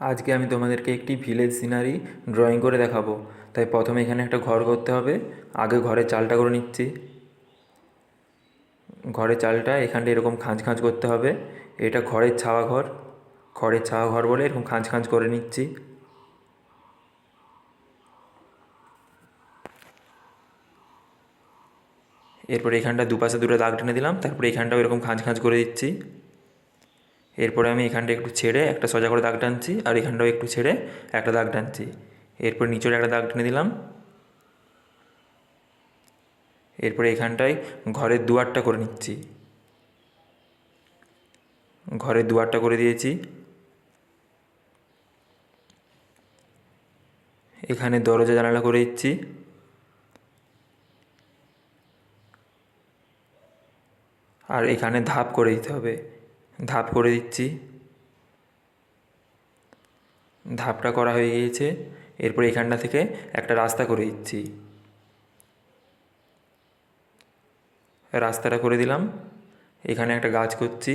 আজকে আমি তোমাদেরকে একটি ভিলেজ সিনারি ড্রয়িং করে দেখাবো। তাই প্রথমে এখানে একটা ঘর করতে হবে। আগে ঘরের চালটা করে নিচ্ছি। ঘরের চালটা এখানটা এরকম খাঁজ খাঁজ করতে হবে। এটা ঘরের ছাওয়া ঘর, খড়ের ছাওয়া ঘর বলে এরকম খাঁজ খাঁজ করে নিচ্ছি। এরপরে এখানটা দুপাশে দুটো দাগ টেনে দিলাম, তারপরে এখানটাও এরকম খাঁজ খাঁজ করে দিচ্ছি। এরপরে আমি এখানটা একটু ছেড়ে একটা সোজা করে দাগ টানছি, আর এখানটাও একটু ছেড়ে একটা দাগ টানছি। এরপর নিচের একটা দাগ টেনে দিলাম। এরপরে এখানটায় ঘরের দুয়ারটা করে নিচ্ছি। ঘরের দুয়ারটা করে দিয়েছি। এখানে দরজা জানালা করে দিচ্ছি। আর এখানে ধাপ করে দিতে হবে, ধাপ করে দিচ্ছি। ধাপটা করা হয়ে গিয়েছে। এরপর এখানটা থেকে একটা রাস্তা করে দিচ্ছি। রাস্তাটা করে দিলাম। এখানে একটা গাছ করছি।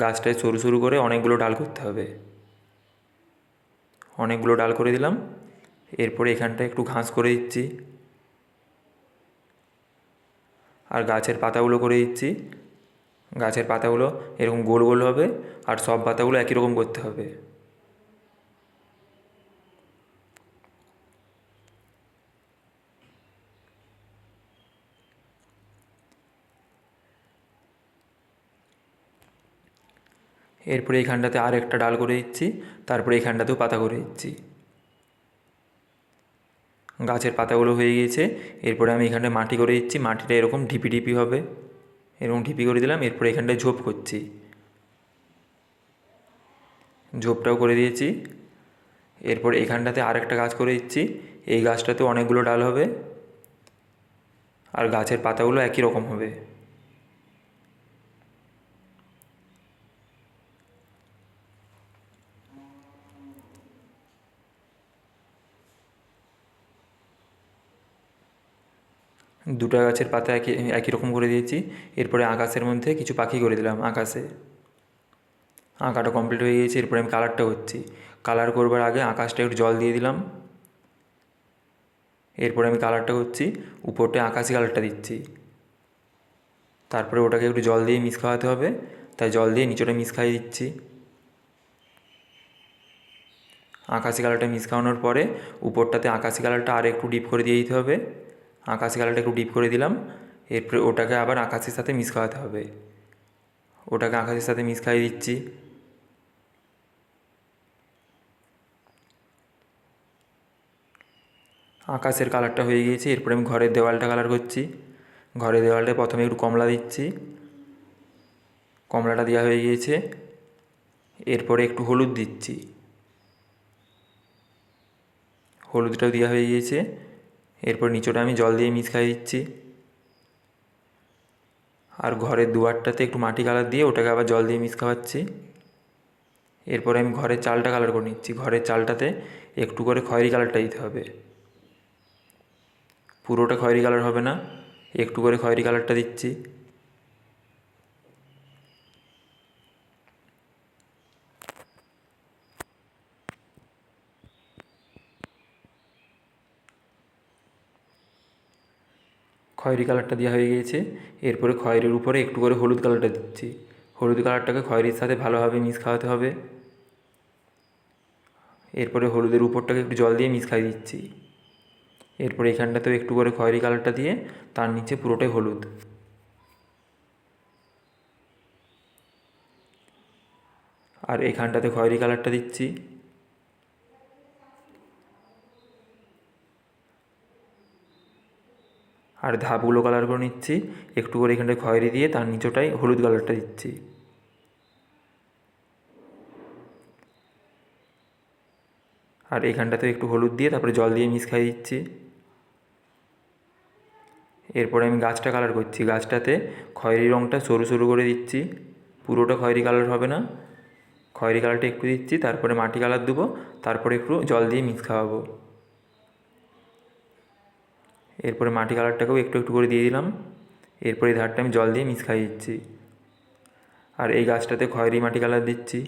গাছটায় সরু সরু করে অনেকগুলো ডাল করতে হবে। অনেকগুলো ডাল করে দিলাম। এরপরে এখানটা একটু ঘাস করে দিচ্ছি। আর গাছের পাতাগুলো করে দিচ্ছি। গাছের পাতাগুলো এরকম গোল গোল হবে, আর সব পাতাগুলো একই রকম করতে হবে। এরপরে এইখানটাতে আর একটা ডাল করে দিচ্ছি। তারপরে এইখানটাতেও পাতা করে দিচ্ছি। গাছের পাতাগুলো হয়ে গিয়েছে। এরপরে আমি এখানটায় মাটি করে দিচ্ছি। মাটিটা এরকম ঢিপি ঢিপি হবে, এরকম ঢিপি করে দিলাম। এরপরে এখানটায় ঝোপ করছি। ঝোপটাও করে দিয়েছি। এরপর এখানটাতে আরেকটা গাছ করে দিচ্ছি। এই গাছটাতে অনেকগুলো ডাল হবে, আর গাছের পাতাগুলো একই রকম হবে। দুটো গাছের পাতা একই একই রকম করে দিয়েছি। এরপরে আকাশের মধ্যে কিছু পাখি করে দিলাম আকাশে। আঁকাটা কমপ্লিট হয়ে গিয়েছে। এরপরে আমি কালারটা করছি। কালার করবার আগে আকাশটা একটু জল দিয়ে দিলাম। এরপরে আমি কালারটা করছি, উপরটা আকাশি কালারটা দিচ্ছি। তারপরে ওটাকে একটু জল দিয়ে মিক্স খাওয়াতে হবে, তাই জল দিয়ে নিচেটা মিক্স খাইয়ে দিচ্ছি। আকাশি কালারটা মিক্স খাওয়ানোর পরে উপরটাতে আকাশি কালারটা আর একটু ডিপ করে দিয়ে দিতে হবে। আকাশি কালারটা একটু ডিপ করে দিলাম। এরপরে ওটাকে আবার আকাশের সাথে মিক্স খাওয়াতে হবে। ওটাকে আকাশের সাথে মিক্স খাইয়ে দিচ্ছি। আকাশের কালারটা হয়ে গিয়েছে। এরপরে আমি ঘরের দেওয়ালটা কালার করছি। ঘরের দেওয়ালটা প্রথমে একটু কমলা দিচ্ছি। কমলাটা দেওয়া হয়ে গিয়েছে। এরপরে একটু হলুদ দিচ্ছি। হলুদটাও দেওয়া হয়ে গিয়েছে। এরপর নিচটা আমি জল দিয়ে মিক্স খাইয়ে দিচ্ছি। আর ঘরের দুয়ারটাতে একটু মাটি কালার দিয়ে ওটাকে আবার জল দিয়ে মিক্স খাওয়াচ্ছি। এরপরে আমি ঘরের চালটা কালার করে নিচ্ছি। ঘরের চালটাতে একটু করে খয়েরি কালারটা দিতে হবে। পুরোটা খয়েরি কালার হবে না, একটু করে খয়েরি কালারটা দিচ্ছি। খয়েরি কালারটা দেওয়া হয়ে গিয়েছে। এরপরে খয়েরির উপরে একটু করে হলুদ কালারটা দিচ্ছি। হলুদ কালারটাকে খয়েরির সাথে ভালোভাবে মিক্স খাওয়াতে হবে। এরপরে হলুদের উপরটাকে একটু জল দিয়ে মিক্স খাইয়ে দিচ্ছি। এরপরে এখানটাতেও একটু করে খয়েরি কালারটা দিয়ে তার নিচে পুরোটাই হলুদ। আর এখানটাতে খয়েরি কালারটা দিচ্ছি। আর ধাপগুলো কালার করে নিচ্ছি। একটু করে এখানটায় খয়েরি দিয়ে তার নিচটায় হলুদ কালারটা দিচ্ছি। আর এখানটাতে একটু হলুদ দিয়ে তারপরে জল দিয়ে মিক্স খাইয়ে দিচ্ছি। এরপরে আমি গাছটা কালার করছি। গাছটাতে খয়েরি রঙটা সরু সরু করে দিচ্ছি। পুরোটা খয়েরি কালার হবে না, খয়েরি কালারটা একটু দিচ্ছি। তারপরে মাটি কালার দেবো, তারপরে একটু জল দিয়ে মিক্স খাওয়াবো। এরপরে মাটি কালারটাকেও একটু একটু করে দিয়ে দিলাম। এরপরে এই ধারটা আমি জল দিয়ে মিক্স খাইয়ে দিচ্ছি। আর এই গাছটাতে খয়েরি মাটি কালার দিচ্ছি।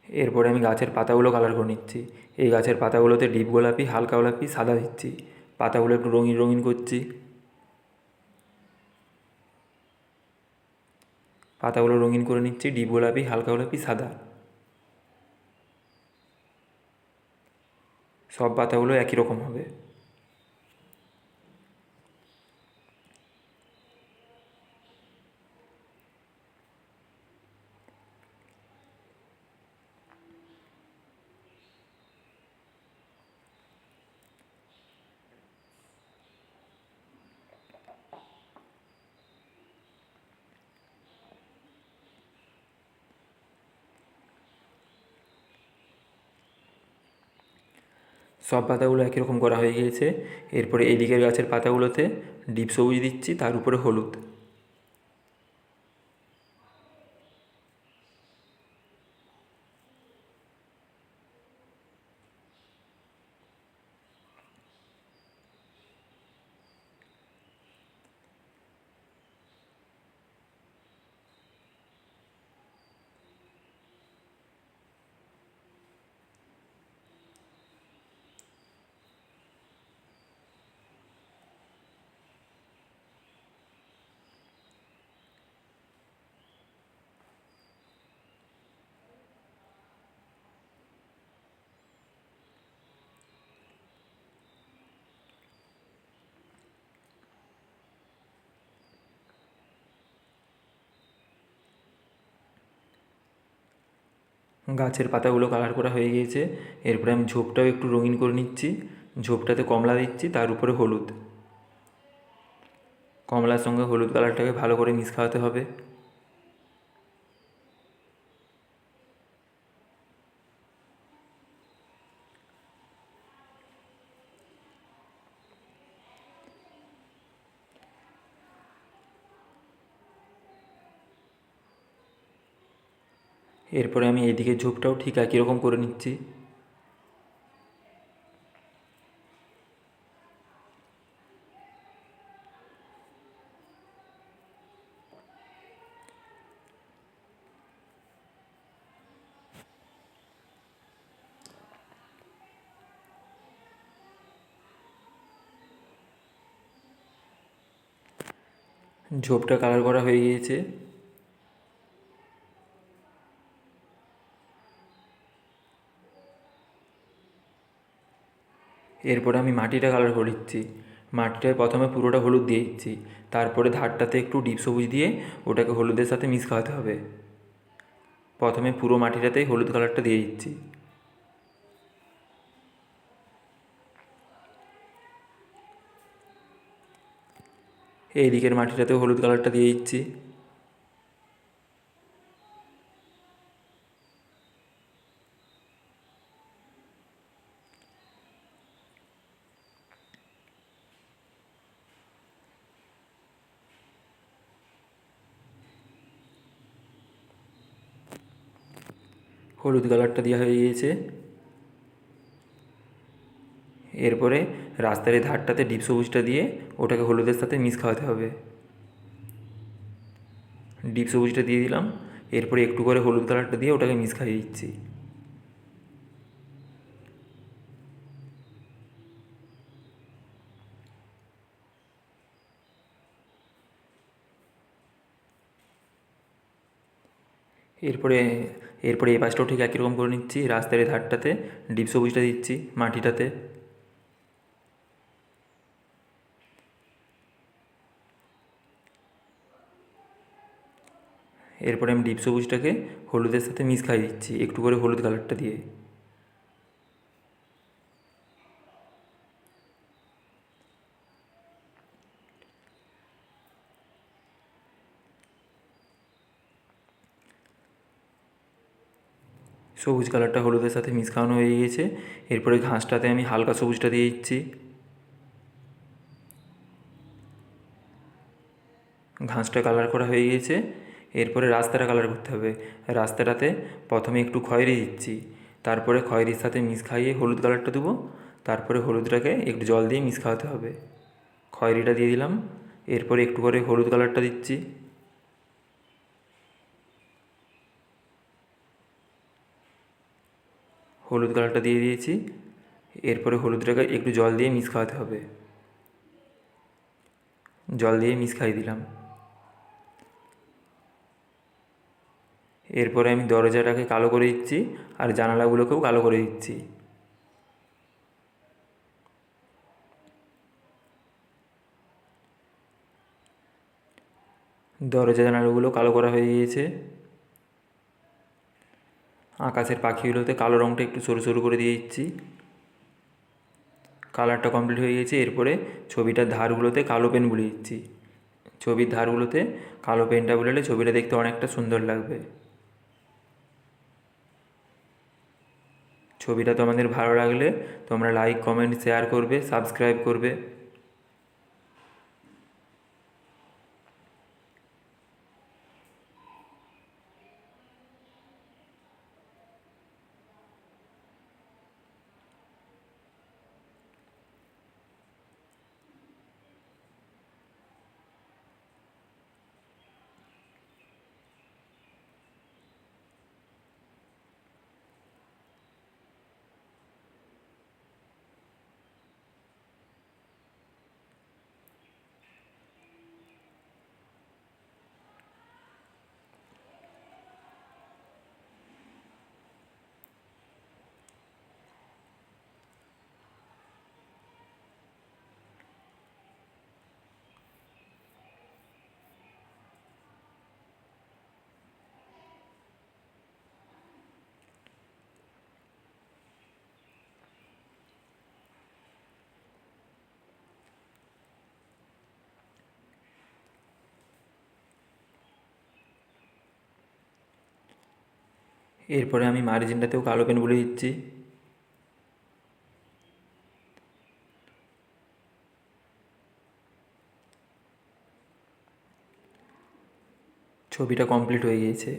এরপরে আমি গাছের পাতাগুলো কালার করে নিচ্ছি। এই গাছের পাতাগুলোতে ডিপ গোলাপি, হালকা গোলাপি, সাদা দিচ্ছি। পাতাগুলো একটু রঙিন রঙিন করছি। পাতাগুলো রঙিন করে নিচ্ছি, ডিপ গোলাপি, হালকা গোলাপি, সাদা। সব পাতাগুলো একই রকম হবে। সব পাতাগুলো একই রকম করা হয়ে গিয়েছে। এরপরে এই দিকের গাছের পাতাগুলোতে ডিপ সবুজ দিচ্ছি, তার উপরে হলুদ। গাছের পাতাগুলো কালার করা হয়ে গিয়েছে। এরপরে আমি ঝোপটাও একটু রঙিন করে নিচ্ছি। ঝোপটাতে কমলা দিচ্ছি, তার উপরে হলুদ। কমলার সঙ্গে হলুদ কালারটাকে ভালো করে মিক্স খাওয়াতে হবে। এরপরে আমি এইদিকে ঝোপটাও ঠিক একই রকম করে নিচ্ছি। ঝোপটা কালার করা হয়ে গিয়েছে। এরপরে আমি মাটিটা কালার করে দিচ্ছি। মাটিটায় প্রথমে পুরোটা হলুদ দিয়ে দিচ্ছি, তারপরে ধারটাতে একটু ডিপ সবুজ দিয়ে ওটাকে হলুদের সাথে মিক্স খাওয়াতে হবে। প্রথমে পুরো মাটিটাতেই হলুদ কালারটা দিয়ে দিচ্ছি। এই দিকের মাটিটাতেও হলুদ কালারটা দিয়ে দিচ্ছি। হলুদ কালারটা দেওয়া হয়ে গিয়েছে। এরপরে রাস্তার এই ধারটাতে ডিপ সবুজটা দিয়ে ওটাকে হলুদের সাথে মিক্স খাওয়াতে হবে। ডিপ সবুজটা দিয়ে দিলাম। এরপরে একটু করে হলুদ কালারটা দিয়ে ওটাকে মিক্স খাইয়ে দিচ্ছি। এরপরে এরপরে এই পাশটাও ঠিক একই রকম করে নিচ্ছি। রাস্তার এই ধারটাতে ডিপ সবুজটা দিচ্ছি মাটিটাতে। এরপরে আমি ডিপ সবুজটাকে হলুদের সাথে মিক্স খাইয়ে দিচ্ছি একটু করে হলুদ কালারটা দিয়ে। সবুজ কালারটা হলুদের সাথে মিক্স খাওয়ানো হয়ে গিয়েছে। এরপরে ঘাসটাতে আমি হালকা সবুজটা দিয়ে দিচ্ছি। ঘাসটা কালার করা হয়ে গিয়েছে। এরপরে রাস্তাটা কালার করতে হবে। রাস্তাটাতে প্রথমে একটু খয়েরি দিচ্ছি, তারপরে খয়েরির সাথে মিক্স খাইয়ে হলুদ কালারটা দেবো। তারপরে হলুদটাকে একটু জল দিয়ে মিক্স খাওয়াতে হবে। খয়েরিটা দিয়ে দিলাম। এরপরে একটু করে হলুদ কালারটা দিচ্ছি। হলুদ কালারটা দিয়ে দিয়েছি। এরপরে হলুদটাকে একটু জল দিয়ে মিক্স খাওয়াতে হবে। জল দিয়ে মিক্স খাইয়ে দিলাম। এরপরে আমি দরজাটাকে কালো করে দিচ্ছি আর জানালাগুলোকেও কালো করে দিচ্ছি। দরজা জানালাগুলো কালো করা হয়ে গিয়েছে। আকাশের পাখিগুলোতে কালো রঙটা একটু সরু সরু করে দিয়ে দিচ্ছি। কালারটা কমপ্লিট হয়ে গেছে। এরপরে ছবিটার ধারগুলোতে কালো পেন বুলিয়ে দিচ্ছি। ছবির ধারগুলোতে কালো পেনটা বুলালে ছবিটা দেখতে অনেকটা সুন্দর লাগবে। ছবিটা তোমাদের ভালো লাগলে তোমরা লাইক, কমেন্ট, শেয়ার করবে, সাবস্ক্রাইব করবে। এরপরে আমি মার্জিনটাতেও কালো পেন বুলিয়ে দিচ্ছি। ছবিটা কমপ্লিট হয়ে গিয়েছে।